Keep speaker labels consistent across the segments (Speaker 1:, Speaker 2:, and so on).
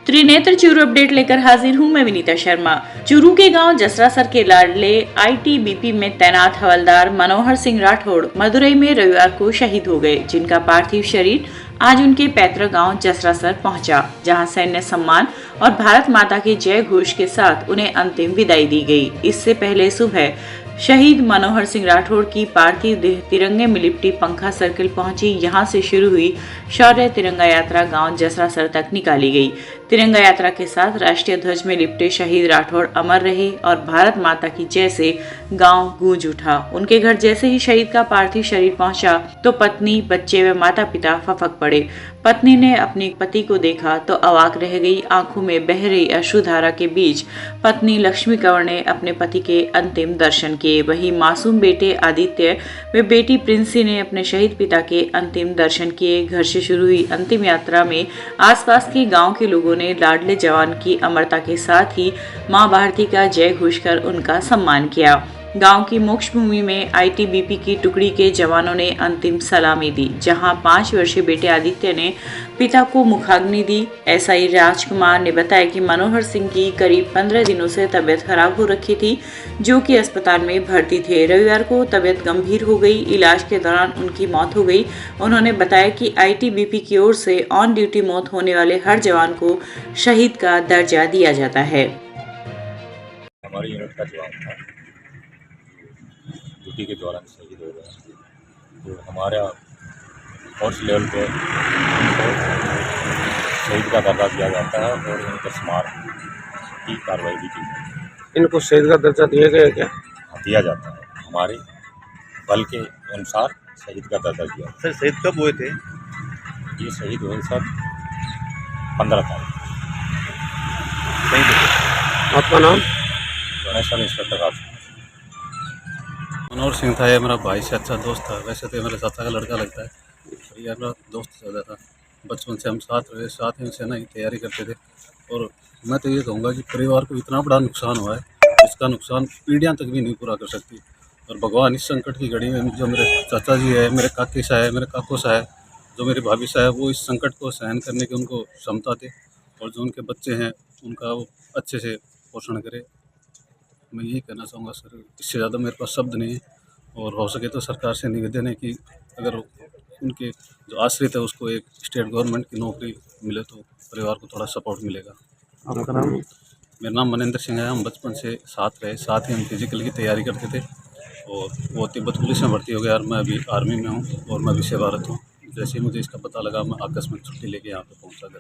Speaker 1: Trinetra Churu update लेकर हाजिर हूं मैं विनीता शर्मा। चूरू के गांव जसरासर के लाडले आईटीबीपी में तैनात हवलदार मनोहर सिंह राठौड़ मदुरई में रविवार को शहीद हो गए, जिनका पार्थिव शरीर आज उनके पैतृक गांव जसरासर पहुंचा, जहां सैन्य सम्मान और भारत माता के जय घोष के साथ उन्हें अंतिम विदाई दी गई। इससे पहले सुबह शहीद मनोहर सिंह राठौड़ की पार्थिव देह तिरंगे में लिपटी पंखा सर्किल पहुंची। यहां से शुरू हुई शौर्य तिरंगा यात्रा गांव जसरासर तक निकाली गई। तिरंगा यात्रा के साथ राष्ट्रीय ध्वज में लिपटे शहीद राठौड़ अमर रहे और भारत माता की जय से गांव गूंज उठा। उनके घर जैसे ही शहीद का पार्थिव शरीर पहुंचा तो पत्नी, बच्चे व माता पिता फपक पड़े। पत्नी ने अपने पति को देखा तो अवाक रह गई। आंखों में बह रही अश्रुधारा के बीच पत्नी लक्ष्मी कंवर ने अपने पति के अंतिम दर्शन किए। वहीं मासूम बेटे आदित्य व बेटी प्रिंसी ने अपने शहीद पिता के अंतिम दर्शन किए। घर से शुरू हुई अंतिम यात्रा में आसपास के गांव के लोगों ने लाडले जवान की अमरता के साथ ही मां भारती का जय घोष कर उनका सम्मान किया। गांव की मोक्ष भूमि में आईटीबीपी की टुकड़ी के जवानों ने अंतिम सलामी दी, जहां 5 वर्षीय बेटे आदित्य ने पिता को मुखाग्नि दी। एसआई राजकुमार ने बताया कि मनोहर सिंह की करीब 15 दिनों से तबीयत खराब हो रखी थी, जो कि अस्पताल में भर्ती थे। रविवार को तबीयत गंभीर हो गई। इलाज के दौरान उनकी मौत हो गई। उन्होंने बताया कि आईटीबीपी की ओर से ऑन ड्यूटी मौत होने वाले हर जवान को शहीद का दर्जा दिया जाता है।
Speaker 2: हमारी यूनिट का जवान था, ड्यूटी के दौरान शहीद हो गया। तो हमारा फोर्स लेवल पे उनको शहीद का दर्जा दिया जाता है और उनके स्मारक की कार्रवाई भी की जाती है।
Speaker 3: इनको शहीद का दर्जा दिया गया क्या?
Speaker 2: दिया जाता है, हमारे बल के अनुसार शहीद का दर्जा दिया जाता
Speaker 4: सर शहीद कब हुए थे?
Speaker 2: है। ये शहीद हुए सर 15 तारीख।
Speaker 3: आपका नाम?
Speaker 2: गणेश इंस्पेक्टर राज।
Speaker 4: मनोहर सिंह था, ये मेरा भाई से अच्छा दोस्त था। वैसे तो मेरे चाचा का लड़का लगता है, पर ये मेरा दोस्त ज़्यादा था। बचपन से हम साथ रहे, साथ में सेना की तैयारी करते थे। और मैं तो ये कहूँगा कि परिवार को इतना बड़ा नुकसान हुआ है, इसका नुकसान पीढ़ियाँ तक भी नहीं पूरा कर सकती। और भगवान इस संकट की घड़ी में जो मेरे चाचा जी है, मेरे काकी सा है, मेरे काको सा है, जो मेरी भाभी सा है, वो इस संकट को सहन करने की उनको क्षमता थे। और जो उनके बच्चे हैं उनका वो अच्छे से पोषण करे। मैं यही कहना चाहूँगा सर, इससे ज़्यादा मेरे पास शब्द नहीं है। और हो सके तो सरकार से निवेदन है कि अगर उनके जो आश्रित है उसको एक स्टेट गवर्नमेंट की नौकरी मिले तो परिवार को थोड़ा सपोर्ट मिलेगा।
Speaker 3: आपका नाम?
Speaker 4: मेरा नाम मनेंद्र सिंह है। हम बचपन से साथ रहे, साथ ही हम फिजिकल की तैयारी करते थे। और वो तिब्बत पुलिस में भर्ती हो गया और मैं अभी आर्मी में हूँ और मैं भी सेवारत हूँ। जैसे ही मुझे इसका पता लगा, मैं आकस्मिक छुट्टी लेके यहाँ पे पहुँचा घर।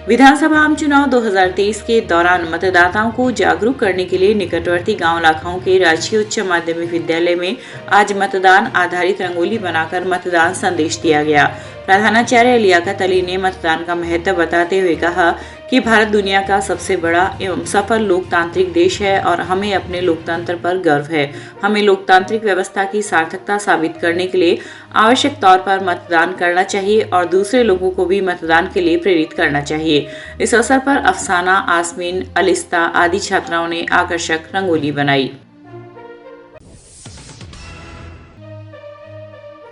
Speaker 1: विधानसभा आम चुनाव 2023 के दौरान मतदाताओं को जागरूक करने के लिए निकटवर्ती गांव लाखाओं के राजकीय उच्च माध्यमिक विद्यालय में आज मतदान आधारित रंगोली बनाकर मतदान संदेश दिया गया। प्रधानाचार्य लियाकत अली ने मतदान का महत्व बताते हुए कहा कि भारत दुनिया का सबसे बड़ा एवं सफल लोकतांत्रिक देश है और हमें अपने लोकतंत्र पर गर्व है। हमें लोकतांत्रिक व्यवस्था की सार्थकता साबित करने के लिए आवश्यक तौर पर मतदान करना चाहिए और दूसरे लोगों को भी मतदान के लिए प्रेरित करना चाहिए। इस अवसर पर अफसाना, आसमीन, अलिस्ता आदि छात्राओं ने आकर्षक रंगोली बनाई।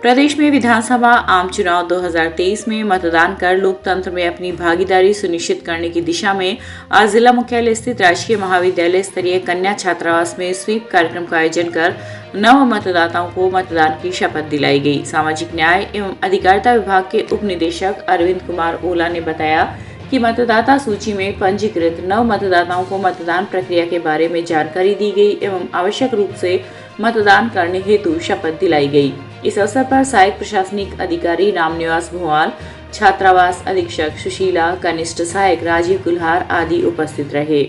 Speaker 1: प्रदेश में विधानसभा आम चुनाव 2023 में मतदान कर लोकतंत्र में अपनी भागीदारी सुनिश्चित करने की दिशा में आज जिला मुख्यालय स्थित राजकीय महाविद्यालय स्तरीय कन्या छात्रावास में स्वीप कार्यक्रम का आयोजन कर नव मतदाताओं को मतदान की शपथ दिलाई गई। सामाजिक न्याय एवं अधिकारिता विभाग के उप निदेशक अरविंद कुमार ओला ने बताया कि मतदाता सूची में पंजीकृत नव मतदाताओं को मतदान प्रक्रिया के बारे में जानकारी दी गई एवं आवश्यक रूप से मतदान करने हेतु शपथ दिलाई गई। इस अवसर पर सहायक प्रशासनिक अधिकारी रामनिवास भुवाल, छात्रावास अधीक्षक सुशीला, कनिष्ठ सहायक राजीव कुल्हार आदि उपस्थित रहे।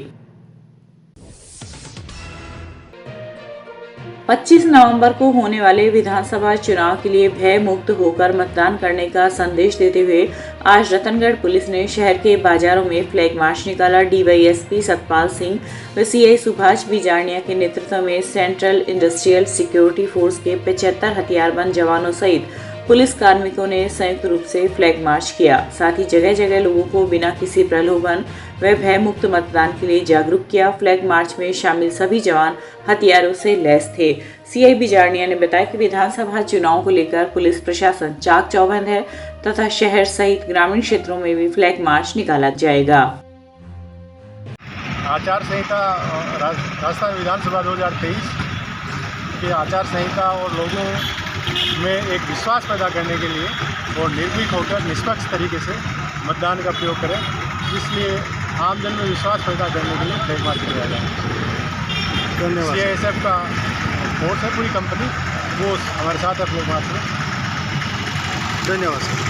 Speaker 1: 25 नवंबर को होने वाले विधानसभा चुनाव के लिए भय मुक्त होकर मतदान करने का संदेश देते हुए आज रतनगढ़ पुलिस ने शहर के बाजारों में फ्लैग मार्च निकाला। डीवाईएसपी सतपाल सिंह व सीआई सुभाष बिजारनिया के नेतृत्व में सेंट्रल इंडस्ट्रियल सिक्योरिटी फोर्स के 75 हथियारबंद जवानों सहित पुलिस कार्मिकों ने संयुक्त रूप से फ्लैग मार्च किया। साथ ही जगह जगह लोगों को बिना किसी प्रलोभन व भय मुक्त मतदान के लिए जागरूक किया। फ्लैग मार्च में शामिल सभी जवान हथियारों से लैस थे। सीआई बिजारनिया ने बताया कि विधानसभा चुनाव को लेकर पुलिस प्रशासन चाक चौबंद है तथा शहर सहित ग्रामीण क्षेत्रों में भी फ्लैग मार्च निकाला जाएगा।
Speaker 5: आचार संहिता राजस्थान विधानसभा 2023 की आचार संहिता और लोगों में एक विश्वास पैदा करने के लिए और निर्भीक होकर निष्पक्ष तरीके से मतदान का प्रयोग करें, इसलिए आमजन में विश्वास पैदा करने के लिए फ्लैग मार्च किया जाए। धन्यवाद। CISF का फोर्स है पूरी कंपनी, वो हमारे साथ है फ्लैग मार्च में। धन्यवाद।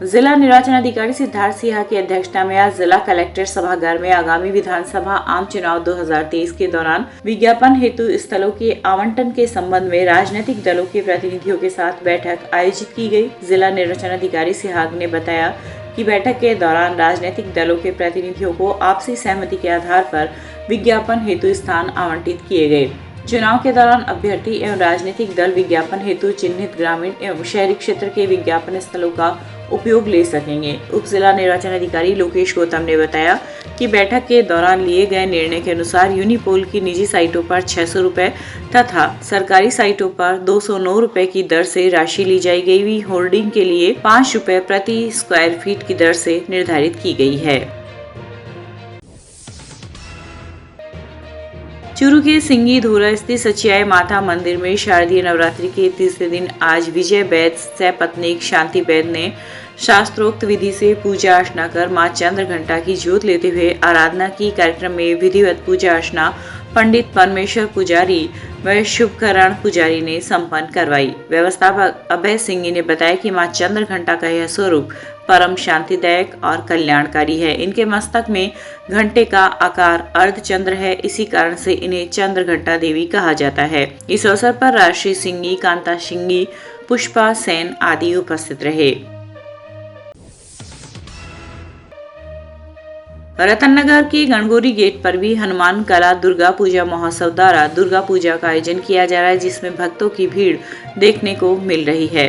Speaker 1: जिला निर्वाचन अधिकारी सिद्धार्थ सिन्हा की अध्यक्षता में आज जिला कलेक्टर सभागार में आगामी विधानसभा आम चुनाव 2023 के दौरान विज्ञापन हेतु स्थलों के आवंटन के संबंध में राजनीतिक दलों के प्रतिनिधियों के साथ बैठक आयोजित की गई। जिला निर्वाचन अधिकारी सिन्हा ने बताया कि बैठक के दौरान राजनीतिक दलों के प्रतिनिधियों को आपसी सहमति के आधार पर विज्ञापन हेतु स्थान आवंटित किए गए। चुनाव के दौरान अभ्यर्थी एवं राजनीतिक दल विज्ञापन हेतु चिन्हित ग्रामीण एवं शहरी क्षेत्र के विज्ञापन स्थलों का उपयोग ले सकेंगे। उप जिला निर्वाचन अधिकारी लोकेश गौतम ने बताया कि बैठक के दौरान लिए गए निर्णय के अनुसार यूनिपोल की निजी साइटों पर 600 रुपए तथा सरकारी साइटों पर 209 रुपए की दर से राशि ली जाई गई। होर्डिंग के लिए 5 रुपए प्रति स्क्वायर फीट की दर से निर्धारित की गई है। चूरू के सिंगी धोरा स्थित सचियाई माता मंदिर में शारदीय नवरात्रि के तीसरे दिन आज विजय वैद्य सपत्नीक शांति वैद्य ने शास्त्रोक्त विधि से पूजा अर्चना कर मां चंद्र घंटा की ज्योत लेते हुए आराधना की। कार्यक्रम में विधिवत पूजा अर्चना पंडित परमेश्वर पुजारी व शुभकरण पुजारी ने संपन्न करवाई। व्यवस्थापक अभय सिंह ने बताया कि मां चंद्र घंटा का यह स्वरूप परम शांतिदायक और कल्याणकारी है। इनके मस्तक में घंटे का आकार अर्धचंद्र है, इसी कारण से इन्हें चंद्र घंटा देवी कहा जाता है। इस अवसर पर राष्ट्रीय सिंगी, कांता सिंगी, पुष्पा सेन आदि उपस्थित रहे। रतननगर के गणगौरी गेट पर भी हनुमान कला दुर्गा पूजा महोत्सव द्वारा दुर्गा पूजा का आयोजन किया जा रहा है, जिसमें भक्तों की भीड़ देखने को मिल रही है।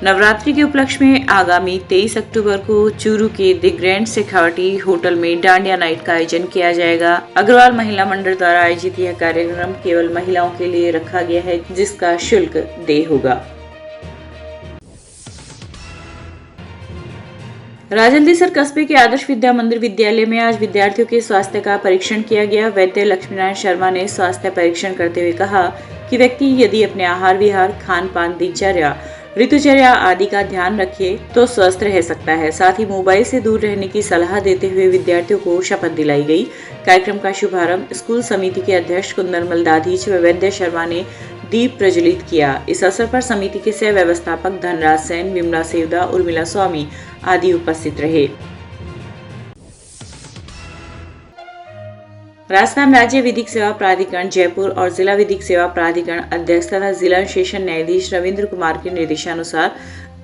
Speaker 1: नवरात्रि के उपलक्ष्य में आगामी 23 अक्टूबर को चूरू के द ग्रैंड शेखावटी होटल में डांडिया नाइट का आयोजन किया जाएगा। अग्रवाल महिला मंडल द्वारा आयोजित यह कार्यक्रम केवल महिलाओं के लिए रखा गया है, जिसका शुल्क देय होगा। राजनदेसर कस्बे के आदर्श विद्या मंदिर विद्यालय में आज विद्यार्थियों के स्वास्थ्य का परीक्षण किया गया। वैद्य लक्ष्मीनारायण शर्मा ने स्वास्थ्य परीक्षण करते हुए कहा कि व्यक्ति यदि अपने आहार विहार, खान पान, दिनचर्या, ऋतुचर्या आदि का ध्यान रखे तो स्वस्थ रह सकता है। साथ ही मोबाइल से दूर रहने की सलाह देते हुए विद्यार्थियों को शपथ दिलाई गई। कार्यक्रम का शुभारंभ स्कूल समिति के अध्यक्ष कुंदरमल दाधीच व वैद्य शर्मा ने दीप प्रज्वलित किया। इस अवसर पर समिति के सह व्यवस्थापक धनराज सेन, विमला सेवदा, उर्मिला स्वामी आदि उपस्थित रहे। राजस्थान राज्य विधिक सेवा प्राधिकरण जयपुर और जिला विधिक सेवा प्राधिकरण अध्यक्ष तथा जिला सेशन न्यायाधीश रविंद्र कुमार के निर्देशानुसार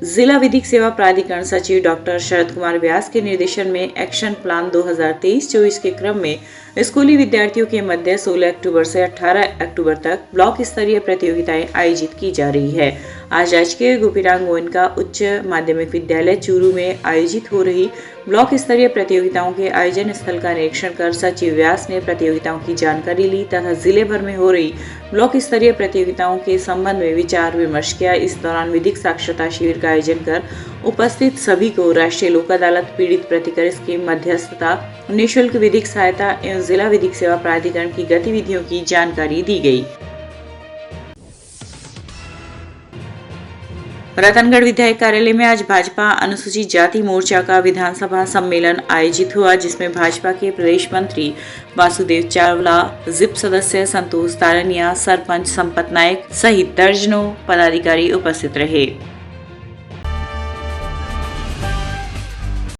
Speaker 1: जिला विधिक सेवा प्राधिकरण सचिव डॉक्टर शरद कुमार व्यास के निर्देशन में एक्शन प्लान 2023-24 के क्रम में स्कूली विद्यार्थियों के मध्य 16 अक्टूबर से 18 अक्टूबर तक ब्लॉक स्तरीय प्रतियोगिताएं आयोजित की जा रही है। आज राजकीय गोपीनाथ गोयनका उच्च माध्यमिक विद्यालय चूरू में आयोजित हो रही ब्लॉक स्तरीय प्रतियोगिताओं के आयोजन स्थल का निरीक्षण कर सचिव व्यास ने प्रतियोगिताओं की जानकारी ली तथा जिले भर में हो रही ब्लॉक स्तरीय प्रतियोगिताओं के संबंध में विचार विमर्श किया। इस दौरान विधिक साक्षरता शिविर का आयोजन कर उपस्थित सभी को राष्ट्रीय लोक अदालत, पीड़ित प्रतिकर स्कीम, मध्यस्थता, निःशुल्क विधिक सहायता एवं जिला विधिक सेवा प्राधिकरण की गतिविधियों की जानकारी दी गई। रतनगढ़ विधायक कार्यालय में आज भाजपा अनुसूचित जाति मोर्चा का विधानसभा सम्मेलन आयोजित हुआ, जिसमें भाजपा के प्रदेश मंत्री वासुदेव चावला, जिप सदस्य संतोष तारनिया, सरपंच संपत नायक सहित दर्जनों पदाधिकारी उपस्थित रहे।